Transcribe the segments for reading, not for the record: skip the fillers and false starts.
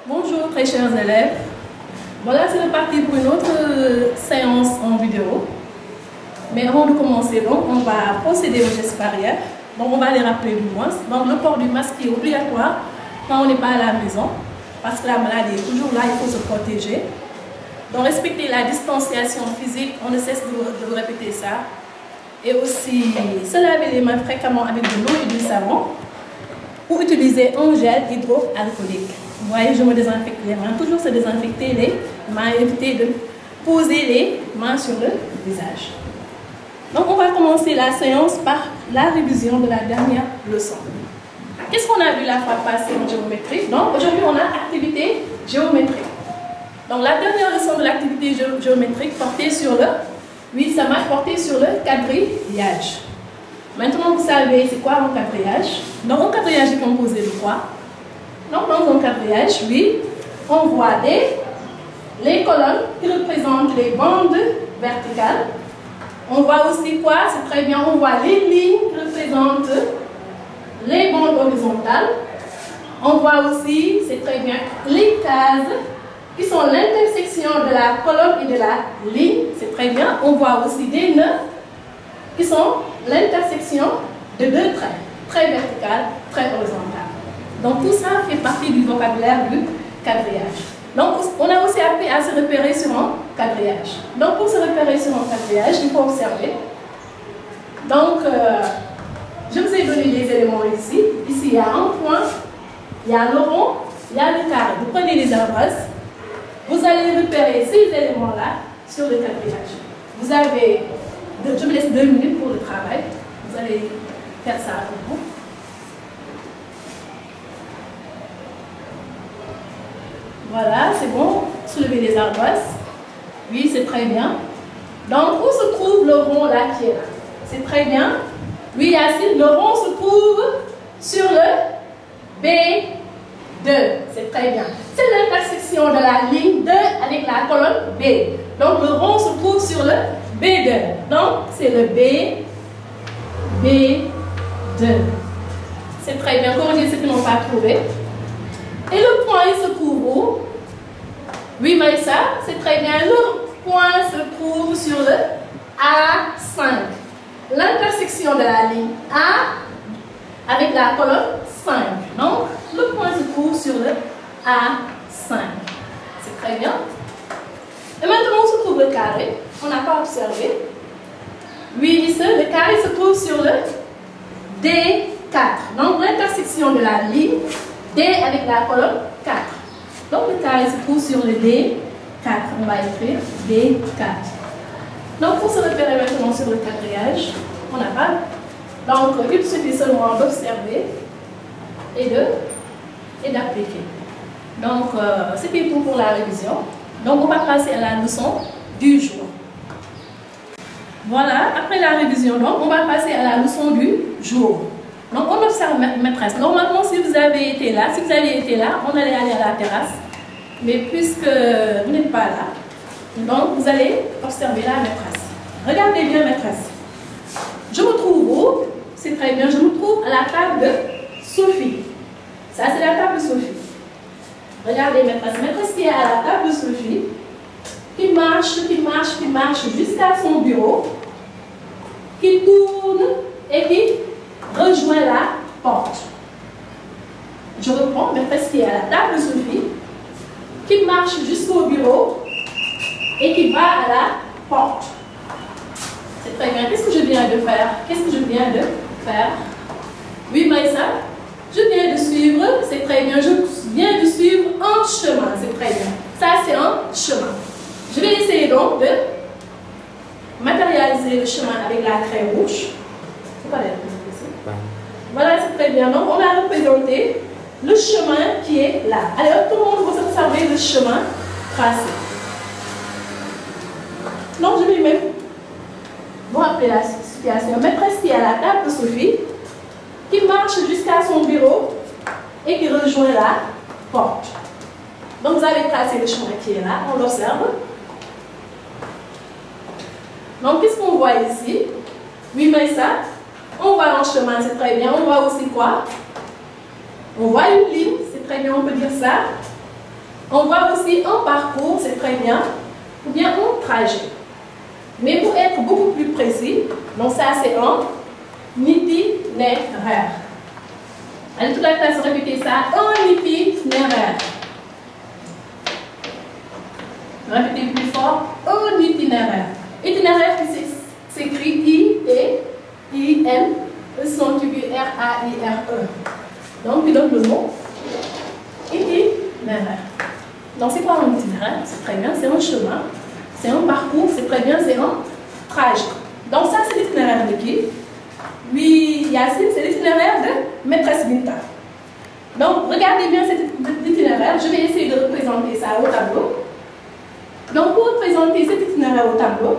Bonjour très chers élèves. Voilà, c'est reparti pour une autre séance en vidéo. Mais avant de commencer, donc, on va procéder aux gestes barrières. Donc on va les rappeler du moins. Donc le port du masque est obligatoire quand on n'est pas à la maison. Parce que la maladie est toujours là, il faut se protéger. Donc respecter la distanciation physique, on ne cesse de répéter ça. Et aussi se laver les mains fréquemment avec de l'eau et du savon. Ou utiliser un gel hydroalcoolique. Vous voyez, je me désinfecte les mains. Toujours se désinfecter les mains, éviter de poser les mains sur le visage. Donc, on va commencer la séance par la révision de la dernière leçon. Qu'est-ce qu'on a vu la fois passée en géométrie? Donc, aujourd'hui, on a activité géométrique. Donc, la dernière leçon de l'activité géométrique portait sur le... Oui, ça m'a porté sur le quadrillage. Maintenant, vous savez, c'est quoi un quadrillage? Donc, un quadrillage est composé de quoi? Donc, dans un quadrillage, oui, on voit les colonnes qui représentent les bandes verticales. On voit aussi quoi? C'est très bien, on voit les lignes qui représentent les bandes horizontales. On voit aussi, c'est très bien, les cases qui sont l'intersection de la colonne et de la ligne. C'est très bien. On voit aussi des nœuds qui sont l'intersection de deux traits, très vertical, très horizontal. Donc tout ça fait partie du vocabulaire du quadrillage. Donc on a aussi appris à se repérer sur un quadrillage. Donc pour se repérer sur un quadrillage, il faut observer. Donc je vous ai donné les éléments ici. Ici il y a un point, il y a le rond, il y a le carré. Vous prenez les ardoises, vous allez repérer ces éléments-là sur le quadrillage. Vous avez, je me laisse 2 minutes pour le travail. Vous allez faire ça avec vous. Voilà, c'est bon. Soulevez les ardoises. Oui, c'est très bien. Donc, où se trouve le rond là qui est là? C'est très bien. Oui, Yacine, le rond se trouve sur le B2. C'est très bien. C'est l'intersection de la ligne 2 avec la colonne B. Donc, le rond se trouve sur le B2. Donc, c'est le B2. C'est très bien. Corrigez ceux qui n'ont pas trouvé. Et le point, il se trouve où? Oui, Maïssa, c'est très bien. Le point se trouve sur le A5. L'intersection de la ligne A avec la colonne 5. Donc, le point se trouve sur le A5. C'est très bien. Et maintenant, où se trouve le carré? On n'a pas observé. Oui, ici, le carré se trouve sur le D4. Donc, l'intersection de la ligne D avec la colonne 4. Donc, le carré se trouve sur le D4. On va écrire D4. Donc, pour se repérer maintenant sur le quadrillage, on n'a pas. Donc, il suffit seulement d'observer et d'appliquer. Donc, c'était tout pour la révision. Donc, on va passer à la leçon du jour. Voilà, après la révision, donc, on va passer à la leçon du jour. Donc, on observe maîtresse. Normalement, si vous aviez été là, on allait aller à la terrasse. Mais puisque vous n'êtes pas là, donc vous allez observer la maîtresse. Regardez bien, maîtresse. Je me trouve où? C'est très bien, je me trouve à la table de Sophie. Ça, c'est la table de Sophie. Regardez, maîtresse. Maîtresse qui est à la table de Sophie, qui marche jusqu'à son bureau, qui tourne et qui rejoint la porte. Je reprends, maîtresse qui est à la table de Sophie, qui marche jusqu'au bureau et qui va à la porte. C'est très bien. Qu'est-ce que je viens de faire? Oui, Maïssa, je viens de suivre, c'est très bien. Je viens de suivre un chemin, c'est très bien. Ça, c'est un chemin. Je vais essayer donc de matérialiser le chemin avec la craie rouge. Voilà, c'est très bien. Donc, on a représenté le chemin qui est là. Alors, tout le monde va observer le chemin tracé. Donc, je vais même vous rappeler la situation. Maîtresse qui est à la table de Sophie, qui marche jusqu'à son bureau et qui rejoint la porte. Donc, vous avez tracé le chemin qui est là. On l'observe. Donc, qu'est-ce qu'on voit ici? Oui, mais ça. On voit un chemin, c'est très bien. On voit aussi quoi? On voit une ligne, c'est très bien, on peut dire ça. On voit aussi un parcours, c'est très bien, ou bien un trajet. Mais pour être beaucoup plus précis, donc ça c'est un itinéraire. Allez, toute la classe, répétez ça, un itinéraire. Répétez plus fort, un itinéraire. Itinéraire qui s'écrit I-T-I-N, R-A-I-R-E. Donc, il donne le mot itinéraire. Donc, c'est quoi un itinéraire? C'est très bien, c'est un chemin, c'est un parcours, c'est très bien, c'est un trajet. Donc, ça, c'est l'itinéraire de qui? Oui, Yacine, c'est l'itinéraire de maîtresse Binta. Donc, regardez bien cet itinéraire. Je vais essayer de représenter ça au tableau. Donc, pour représenter cet itinéraire au tableau,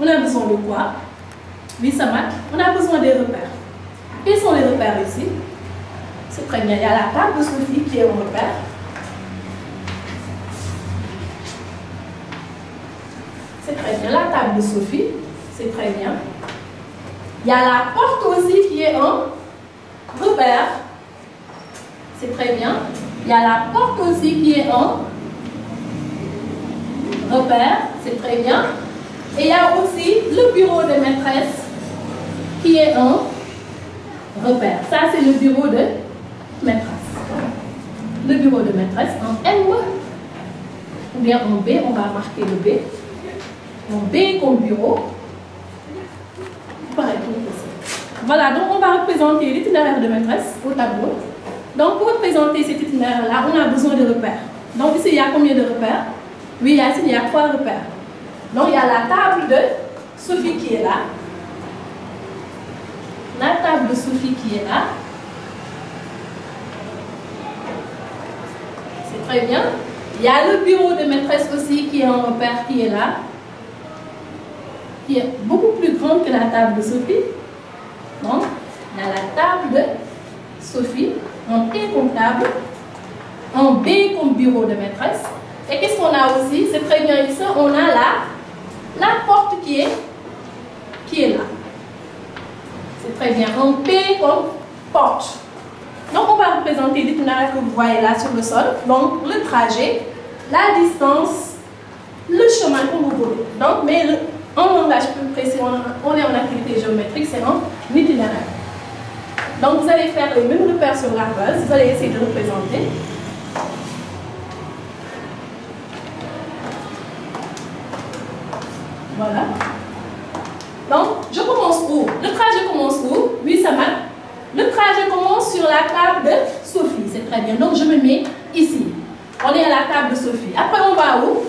on a besoin de quoi? Oui, Samak, on a besoin des repères. Quels sont les repères ici? C'est très bien. Il y a la table de Sophie qui est un repère. C'est très bien. La table de Sophie, c'est très bien. Il y a la porte aussi qui est un repère. C'est très bien. Il y a la porte aussi qui est un repère. C'est très bien. Et il y a aussi le bureau de maîtresse qui est un repère. Ça, c'est le bureau de maîtresse. Le bureau de maîtresse en M ou bien en B. On va marquer le B. En B comme bureau. Voilà, donc on va représenter l'itinéraire de maîtresse au tableau. Donc pour représenter cet itinéraire-là, on a besoin de repères. Donc ici, il y a combien de repères? Oui, ici, il y a 3 repères. Donc il y a la table de Sophie qui est là. La table de Sophie qui est là. C'est très bien. Il y a le bureau de maîtresse aussi qui est un repère qui est là. Qui est beaucoup plus grande que la table de Sophie. Donc, il y a la table de Sophie, en T comme table, en B comme bureau de maîtresse. Et qu'est-ce qu'on a aussi? C'est très bien ici, on a la porte qui est là. C'est très bien, en P comme porte. Donc, on va représenter l'itinéraire que vous voyez là sur le sol. Donc, le trajet, la distance, le chemin que vous voulez. Donc, mais en langage plus précis, on est en activité géométrique, c'est un itinéraire. Donc vous allez faire les mêmes repères sur la base, vous allez essayer de représenter. Voilà. Donc, je commence où? Le trajet commence où? Oui, ça marche. Le trajet commence sur la table de Sophie, c'est très bien. Donc je me mets ici. On est à la table de Sophie. Après, on va où?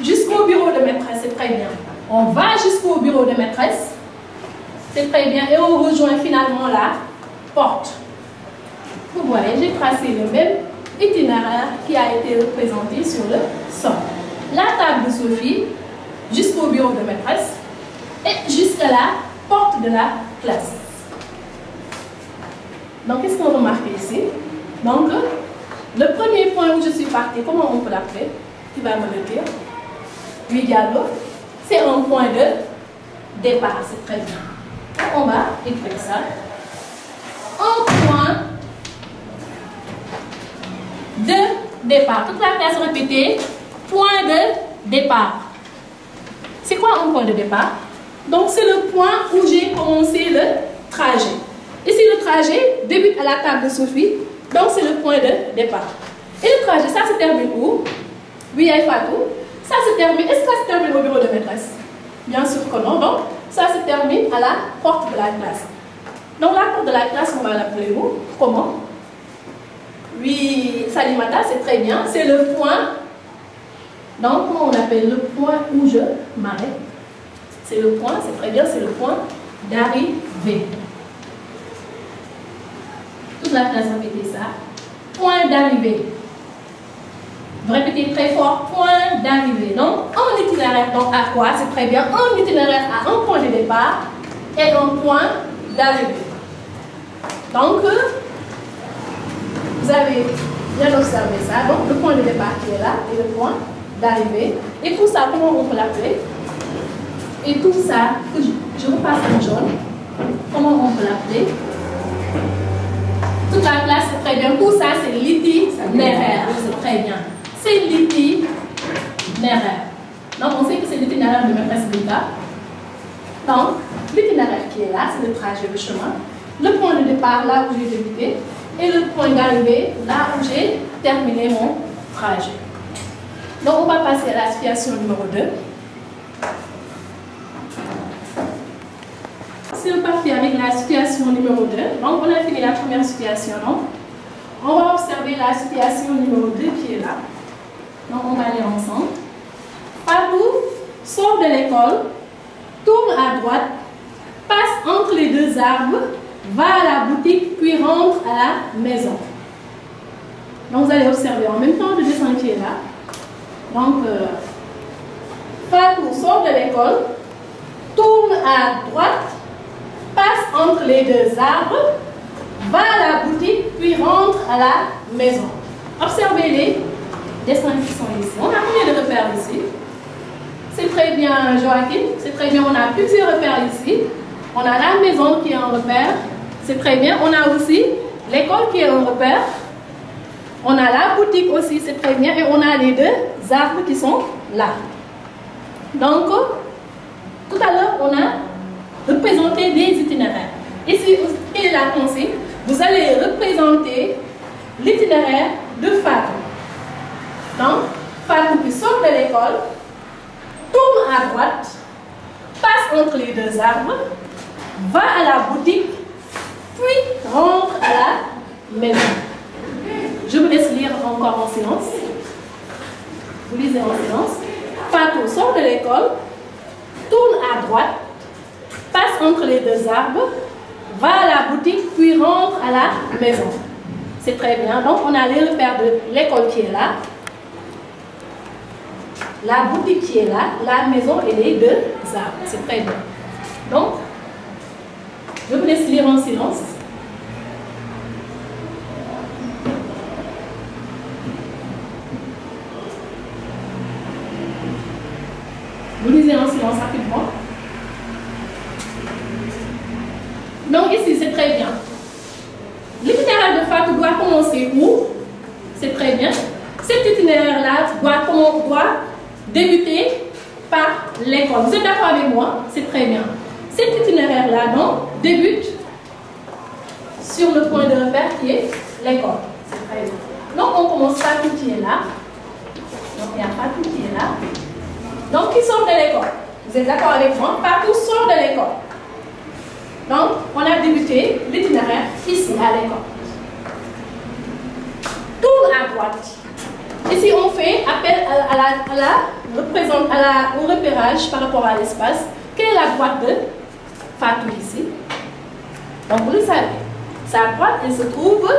Jusqu'au bureau de maîtresse, c'est très bien. On va jusqu'au bureau de maîtresse. C'est très bien. Et on rejoint finalement la porte. Vous voyez, j'ai tracé le même itinéraire qui a été représenté sur le sol. La table de Sophie, jusqu'au bureau de maîtresse et jusqu'à la porte de la classe. Donc, qu'est-ce qu'on remarque ici? Donc, le premier point où je suis partie, comment on peut l'appeler? Tu vas me le dire. Oui, Diallo. C'est un point de départ, c'est très bien. On va écrire ça. Un point de départ. Toute la classe répétée. Point de départ. C'est quoi un point de départ? Donc c'est le point où j'ai commencé le trajet. Ici le trajet débute à la table de Sophie. Donc c'est le point de départ. Et le trajet, ça se termine où? Oui, Aïfatou. Ça se termine. Est-ce que ça se termine au bureau de maîtresse? Bien sûr que non. Donc ça se termine à la porte de la classe. Donc la porte de la classe, on va l'appeler où? Comment? Oui, Salimata, c'est très bien. C'est le point. Donc, comment on appelle le point où je m'arrête? C'est le point, c'est très bien, c'est le point d'arrivée. Toute la classe répétez ça. Point d'arrivée. Vous répétez très fort, point d'arrivée. Donc, un itinéraire, donc à quoi? C'est très bien. Un itinéraire à un point de départ et un point d'arrivée. Donc, vous avez bien observé ça. Donc, le point de départ qui est là et le point d'arrivée. Et tout ça, comment on peut l'appeler? Et tout ça, que je repasse en jaune. Comment on peut l'appeler? Toute la classe, c'est très bien. Tout ça, c'est l'itinéraire. C'est très bien. c'est l'itinéraire. Donc, on sait que c'est l'itinéraire de maîtresse Rita. Donc, l'itinéraire qui est là, c'est le trajet, le chemin. Le point de départ, là où j'ai débuté, et le point d'arrivée, là où j'ai terminé mon trajet. Donc, on va passer à la situation numéro 2. C'est parti avec la situation numéro 2. Donc, on a fini la première situation, non? On va observer la situation numéro 2 qui est là. Donc, on va aller ensemble. Fatou sort de l'école, tourne à droite, passe entre les deux arbres, va à la boutique, puis rentre à la maison. Donc, vous allez observer en même temps le dessin qui est là. Donc, Fatou sort de l'école, tourne à droite, passe entre les deux arbres, va à la boutique, puis rentre à la maison. Observez les dessins qui sont ici. On a combien de repères ici? C'est très bien, Joachim. C'est très bien, on a plusieurs repères ici. On a la maison qui est un repère. C'est très bien. On a aussi l'école qui est un repère. On a la boutique aussi, c'est très bien. Et on a les deux arbres qui sont là. Donc, tout à l'heure, on a représenté des itinéraires. Ici, quelle est la consigne? Vous allez représenter l'itinéraire de Fatou. Donc, Fatou qui sort de l'école, tourne à droite, passe entre les deux arbres, va à la boutique, puis rentre à la maison. Je vous laisse lire encore en silence. Vous lisez en silence. Fatou sort de l'école, tourne à droite, passe entre les deux arbres, va à la boutique, puis rentre à la maison. C'est très bien. Donc, on a les repères de l'école qui est là, la boutique qui est là, la maison et les deux arbres. C'est très bien. Donc, je vous laisse lire en silence. Vous lisez en silence rapidement. Donc ici, c'est très bien. L'itinéraire de Fatou doit commencer où? C'est très bien. Cet itinéraire-là doit débuter par l'école. Vous êtes d'accord avec moi? C'est très bien. Cet itinéraire-là, donc, débute sur le point de repère qui est l'école. C'est très bien. Donc, on commence Fatou qui est là. Donc, il y a Fatou qui est là. Donc, qui sort de l'école? Vous êtes d'accord avec moi? Fatou sort de l'école. Donc, on a débuté l'itinéraire ici, à l'école. Tourne à droite. Ici, on fait appel au repérage par rapport à l'espace. Quelle est la droite de Fatou ici? Donc, vous le savez. Sa droite, elle se trouve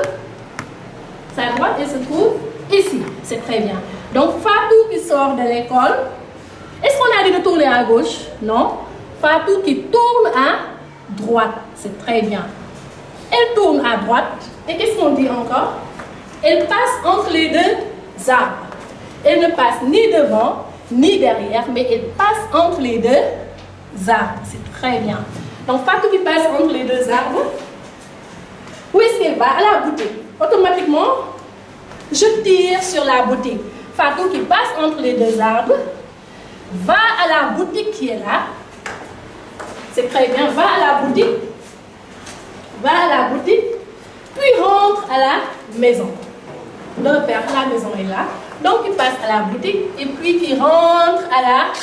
ici. C'est très bien. Donc, Fatou qui sort de l'école. Est-ce qu'on a dit de tourner à gauche? Non. Fatou qui tourne à droite. C'est très bien. Elle tourne à droite. Et qu'est-ce qu'on dit encore? Elle passe entre les deux arbres. Elle ne passe ni devant, ni derrière, mais elle passe entre les deux arbres. C'est très bien. Donc, Fatou qui passe entre les deux arbres. Où est-ce qu'elle va? À la boutique. Automatiquement, je tire sur la boutique. Fatou qui passe entre les deux arbres, va à la boutique qui est là. C'est très bien. Va à la boutique. Va à la boutique. Puis rentre à la maison. Le repère, la maison est là. Donc, il passe à la boutique et puis qui rentre à la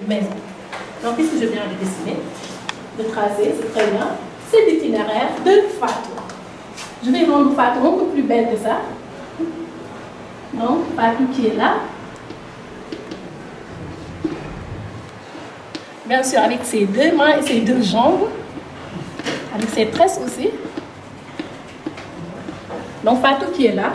maison. Donc, qu'est-ce que je viens de dessiner? De tracer, c'est très bien. C'est l'itinéraire de Fatou. Je vais rendre Fatou un peu plus belle que ça. Donc, Fatou qui est là. Bien sûr, avec ses deux mains et ses deux jambes. Avec ses tresses aussi. Donc, Fatou qui est là.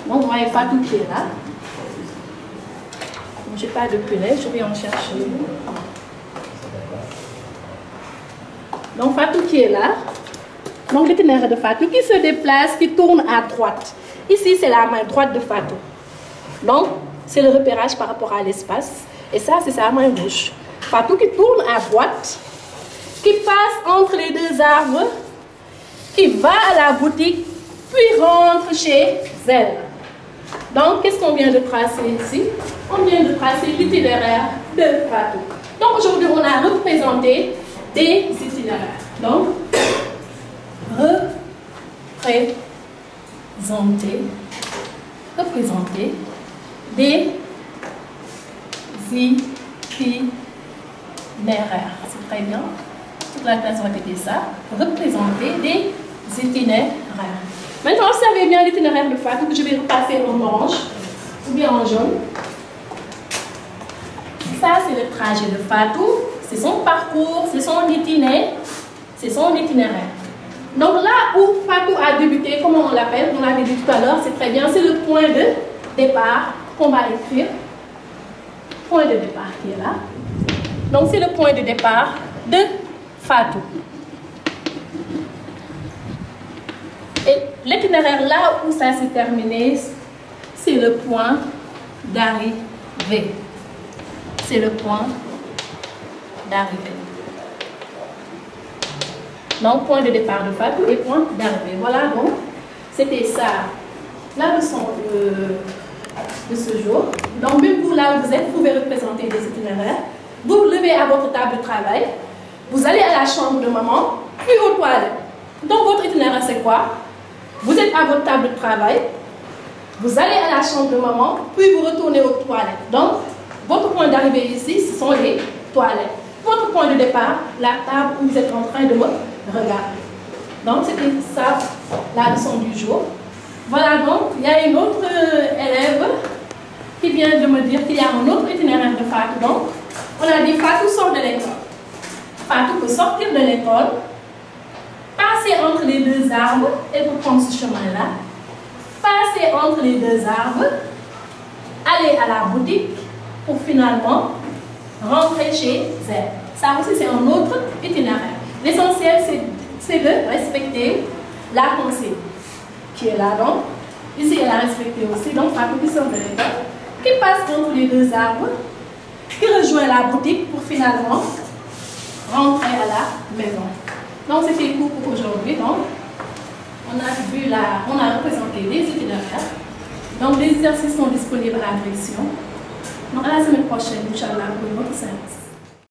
Donc, moi et Fatou qui est là. Je n'ai pas de punaise, je vais en chercher. Donc, Fatou qui est là. Donc, l'itinéraire de Fatou qui se déplace, qui tourne à droite. Ici, c'est la main droite de Fatou. Donc, c'est le repérage par rapport à l'espace. Et ça, c'est sa main gauche. Fatou qui tourne à droite, qui passe entre les deux arbres, qui va à la boutique, puis rentre chez elle. Donc, qu'est-ce qu'on vient de tracer ici? On vient de tracer l'itinéraire de Fatou. Donc, aujourd'hui, on a représenté des itinéraires. Donc, représenter des itinéraires. C'est très bien. Toute la classe va répéter ça. Représenter des itinéraires. Maintenant, observez bien l'itinéraire de Fatou que je vais repasser en orange ou bien en jaune. Ça, c'est le trajet de Fatou. C'est son parcours, c'est son itinéraire. C'est son itinéraire. Donc là où Fatou a débuté, comment on l'appelle, on l'avait dit tout à l'heure, c'est très bien, c'est le point de départ qu'on va écrire. Point de départ qui est là. Donc c'est le point de départ de Fatou. Et l'itinéraire là où ça s'est terminé, c'est le point d'arrivée. C'est le point d'arrivée. Donc, point de départ de Fatou et point d'arrivée. Voilà, donc, c'était ça, la leçon de ce jour. Donc, même vous, là où vous êtes, vous pouvez représenter des itinéraires. Vous vous levez à votre table de travail. Vous allez à la chambre de maman, puis aux toilettes. Donc, votre itinéraire, c'est quoi? Vous êtes à votre table de travail. Vous allez à la chambre de maman, puis vous retournez aux toilettes. Donc, votre point d'arrivée ici, ce sont les toilettes. Votre point de départ, la table où vous êtes en train de me regarder. Donc, c'était ça, la leçon du jour. Voilà, donc, il y a une autre élève qui vient de me dire qu'il y a un autre itinéraire de Fatou. Donc, on a dit Fatou sort de l'école. Fatou peut sortir de l'école, passer entre les deux arbres, et pour prendre ce chemin-là, passer entre les deux arbres, aller à la boutique, pour finalement rentrer chez elle. Ça aussi, c'est un autre itinéraire. L'essentiel, c'est de respecter la consigne qui est là. Donc, ici, elle a respecté aussi. Donc, Fatou qui sort de l'école, qui passe entre les deux arbres, qui rejoint la boutique pour finalement rentrer à la maison. Donc, c'était tout pour aujourd'hui. Donc, on a représenté des itinéraires. Donc, les exercices sont disponibles à la direction. Donc, à la semaine prochaine, Inch'Allah, pour une autre séance.